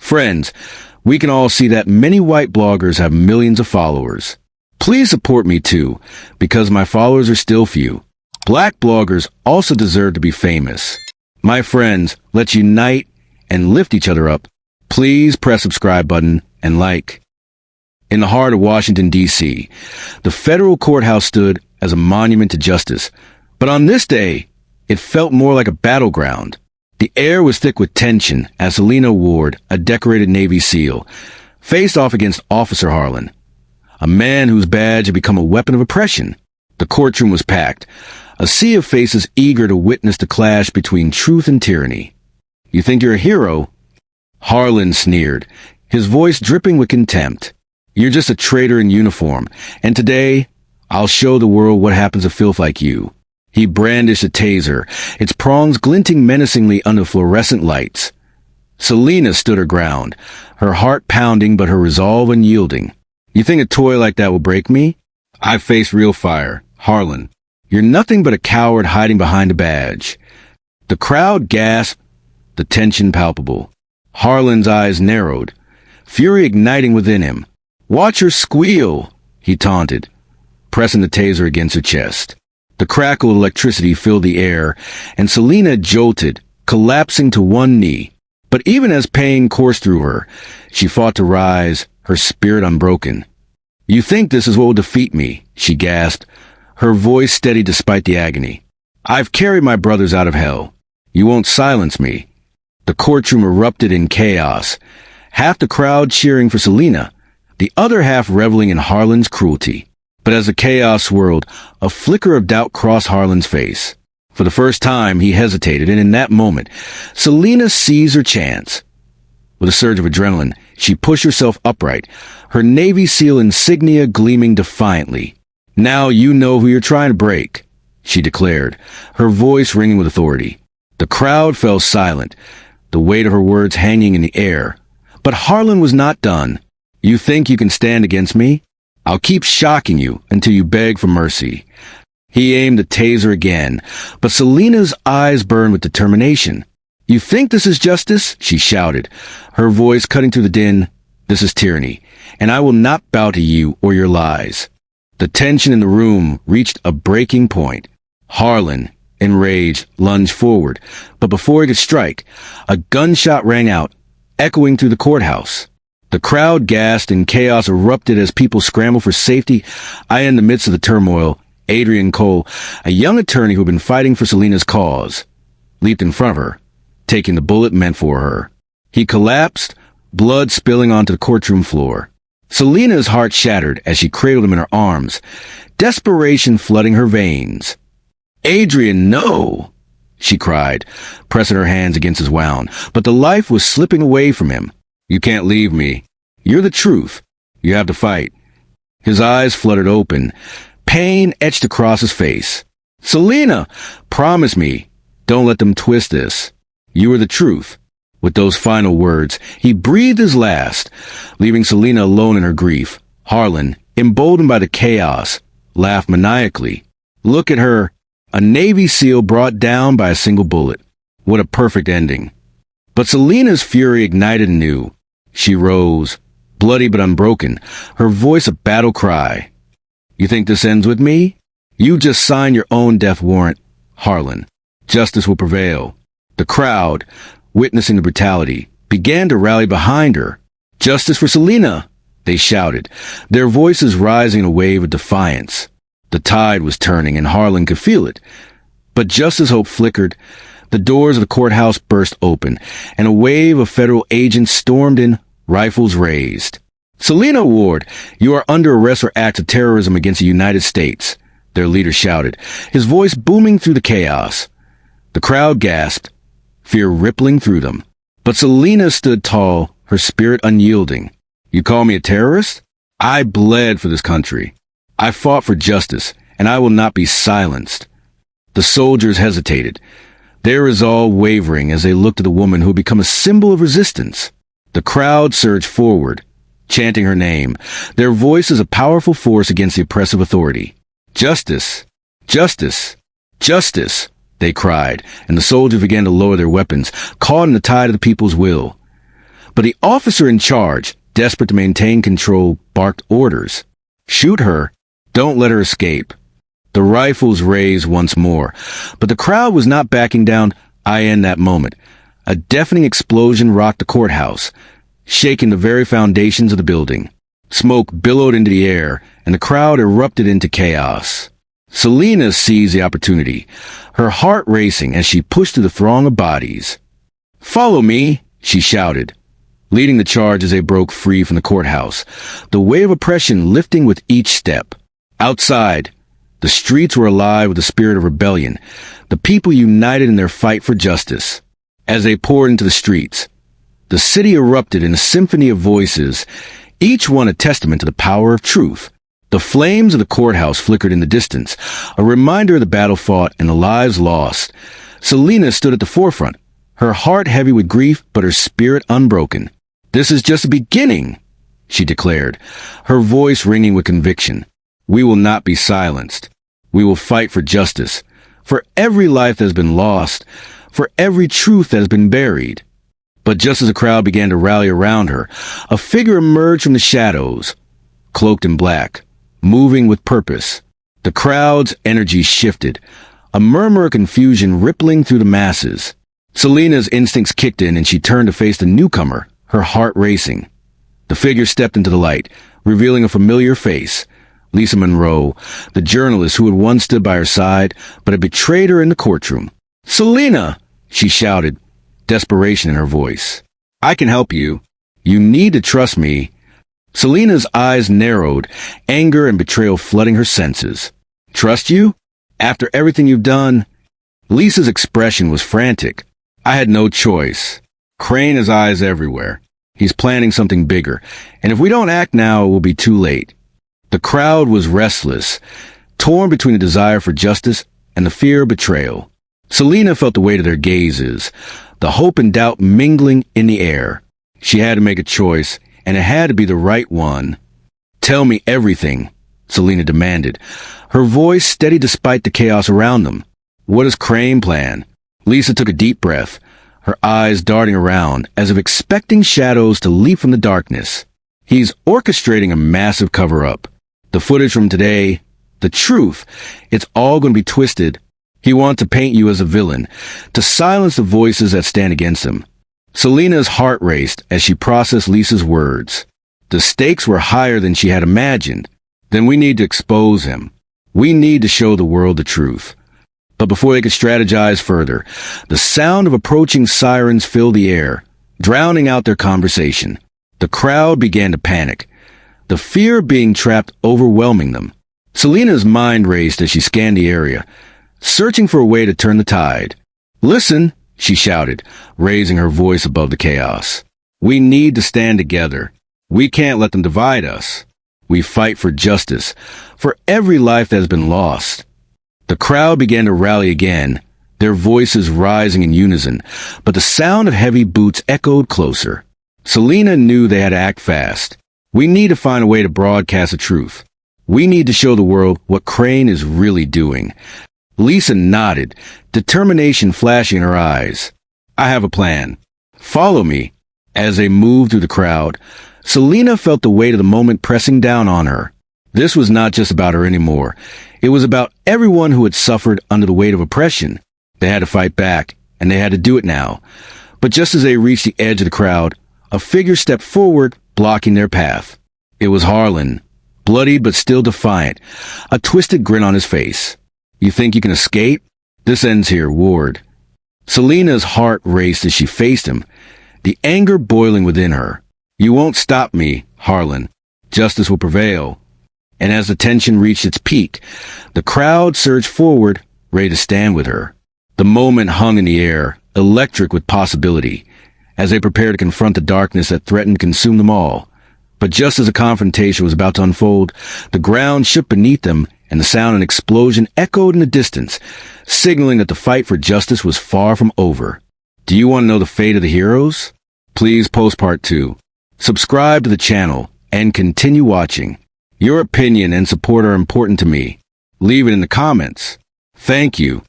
Friends, we can all see that many white bloggers have millions of followers. Please support me too, because my followers are still few. Black bloggers also deserve to be famous. My friends, let's unite and lift each other up. Please press subscribe button and like. In the heart of Washington, D.C., the federal courthouse stood as a monument to justice. But on this day, it felt more like a battleground. The air was thick with tension as Selena Ward, a decorated Navy SEAL, faced off against Officer Harlan, a man whose badge had become a weapon of oppression. The courtroom was packed, a sea of faces eager to witness the clash between truth and tyranny. "You think you're a hero?" Harlan sneered, his voice dripping with contempt. "You're just a traitor in uniform, and today, I'll show the world what happens to filth like you." He brandished a taser, its prongs glinting menacingly under fluorescent lights. Selena stood her ground, her heart pounding but her resolve unyielding. "You think a toy like that will break me? I face real fire." "Harlan, you're nothing but a coward hiding behind a badge." The crowd gasped, the tension palpable. Harlan's eyes narrowed, fury igniting within him. "Watch her squeal," he taunted, pressing the taser against her chest. The crackle of electricity filled the air, and Selena jolted, collapsing to one knee. But even as pain coursed through her, she fought to rise, her spirit unbroken. "You think this is what will defeat me?" she gasped, her voice steady despite the agony. "I've carried my brothers out of hell. You won't silence me." The courtroom erupted in chaos, half the crowd cheering for Selena, the other half reveling in Harlan's cruelty. But as the chaos swirled, a flicker of doubt crossed Harlan's face. For the first time, he hesitated, and in that moment, Selena seized her chance. With a surge of adrenaline, she pushed herself upright, her Navy SEAL insignia gleaming defiantly. "Now you know who you're trying to break," she declared, her voice ringing with authority. The crowd fell silent, the weight of her words hanging in the air. But Harlan was not done. "You think you can stand against me? I'll keep shocking you until you beg for mercy." He aimed the taser again, but Selena's eyes burned with determination. "You think this is justice?" she shouted, her voice cutting through the din. "This is tyranny, and I will not bow to you or your lies." The tension in the room reached a breaking point. Harlan, enraged, lunged forward, but before he could strike, a gunshot rang out, echoing through the courthouse. The crowd gasped and chaos erupted as people scrambled for safety. In the midst of the turmoil, Adrian Cole, a young attorney who had been fighting for Selena's cause, leaped in front of her, taking the bullet meant for her. He collapsed, blood spilling onto the courtroom floor. Selena's heart shattered as she cradled him in her arms, desperation flooding her veins. "Adrian, no!" she cried, pressing her hands against his wound, but the life was slipping away from him. "You can't leave me. You're the truth. You have to fight." His eyes fluttered open, pain etched across his face. "Selena, promise me. Don't let them twist this. You are the truth." With those final words, he breathed his last, leaving Selena alone in her grief. Harlan, emboldened by the chaos, laughed maniacally. Look at her, a Navy SEAL brought down by a single bullet. What a perfect ending. But Selena's fury ignited anew. She rose, bloody but unbroken, her voice a battle cry. "You think this ends with me? You just signed your own death warrant, Harlan. Justice will prevail." The crowd, witnessing the brutality, began to rally behind her. "Justice for Selena!" they shouted, their voices rising in a wave of defiance. The tide was turning, and Harlan could feel it. But just as hope flickered, the doors of the courthouse burst open, and a wave of federal agents stormed in, rifles raised. "Selena Ward, you are under arrest for acts of terrorism against the United States," their leader shouted, his voice booming through the chaos. The crowd gasped, fear rippling through them. But Selena stood tall, her spirit unyielding. "You call me a terrorist? I bled for this country. I fought for justice, and I will not be silenced." The soldiers hesitated, their resolve wavering as they looked at the woman who had become a symbol of resistance. The crowd surged forward, chanting her name, their voices a powerful force against the oppressive authority. "Justice! Justice! Justice!" they cried, and the soldiers began to lower their weapons, caught in the tide of the people's will. But the officer in charge, desperate to maintain control, barked orders. Shoot her. Don't let her escape. The rifles raised once more, but the crowd was not backing down. In that moment, a deafening explosion rocked the courthouse, shaking the very foundations of the building. Smoke billowed into the air, and the crowd erupted into chaos. Selena seized the opportunity, her heart racing as she pushed through the throng of bodies. "Follow me," she shouted, leading the charge as they broke free from the courthouse, the weight of oppression lifting with each step. Outside, the streets were alive with the spirit of rebellion, the people united in their fight for justice. As they poured into the streets, the city erupted in a symphony of voices, each one a testament to the power of truth. The flames of the courthouse flickered in the distance, a reminder of the battle fought and the lives lost. Selena stood at the forefront, her heart heavy with grief but her spirit unbroken. "This is just the beginning," she declared, her voice ringing with conviction. "We will not be silenced. We will fight for justice, for every life that has been lost, for every truth that has been buried." But just as the crowd began to rally around her, a figure emerged from the shadows, cloaked in black, moving with purpose. The crowd's energy shifted, a murmur of confusion rippling through the masses. Selena's instincts kicked in and she turned to face the newcomer, her heart racing. The figure stepped into the light, revealing a familiar face. Lisa Monroe, the journalist who had once stood by her side, but had betrayed her in the courtroom. "Selena!" she shouted, desperation in her voice. "I can help you. You need to trust me." Selena's eyes narrowed, anger and betrayal flooding her senses. "Trust you? After everything you've done?" Lisa's expression was frantic. "I had no choice. Crane has eyes everywhere. He's planning something bigger, and if we don't act now, it will be too late." The crowd was restless, torn between the desire for justice and the fear of betrayal. Selena felt the weight of their gazes, the hope and doubt mingling in the air. She had to make a choice, and it had to be the right one. "Tell me everything," Selena demanded, her voice steady despite the chaos around them. "What does Crane plan?" Lisa took a deep breath, her eyes darting around as if expecting shadows to leap from the darkness. "He's orchestrating a massive cover-up. The footage from today, the truth, it's all going to be twisted. He wants to paint you as a villain, to silence the voices that stand against him." Selena's heart raced as she processed Lisa's words. The stakes were higher than she had imagined. "Then we need to expose him. We need to show the world the truth." But before they could strategize further, the sound of approaching sirens filled the air, drowning out their conversation. The crowd began to panic, the fear of being trapped overwhelming them. Selena's mind raced as she scanned the area, searching for a way to turn the tide. "Listen," she shouted, raising her voice above the chaos. "We need to stand together. We can't let them divide us. We fight for justice, for every life that has been lost." The crowd began to rally again, their voices rising in unison, but the sound of heavy boots echoed closer. Selena knew they had to act fast. "We need to find a way to broadcast the truth. We need to show the world what Crane is really doing." Lisa nodded, determination flashing in her eyes. "I have a plan. Follow me." As they moved through the crowd, Selena felt the weight of the moment pressing down on her. This was not just about her anymore. It was about everyone who had suffered under the weight of oppression. They had to fight back, and they had to do it now. But just as they reached the edge of the crowd, a figure stepped forward, blocking their path. It was Harlan, bloody but still defiant, a twisted grin on his face. "You think you can escape? This ends here, Ward." Selena's heart raced as she faced him, the anger boiling within her. "You won't stop me, Harlan. Justice will prevail." And as the tension reached its peak, the crowd surged forward, ready to stand with her. The moment hung in the air, electric with possibility, as they prepared to confront the darkness that threatened to consume them all. But just as the confrontation was about to unfold, the ground shook beneath them, and the sound of an explosion echoed in the distance, signaling that the fight for justice was far from over. Do you want to know the fate of the heroes? Please post part 2. Subscribe to the channel, and continue watching. Your opinion and support are important to me. Leave it in the comments. Thank you.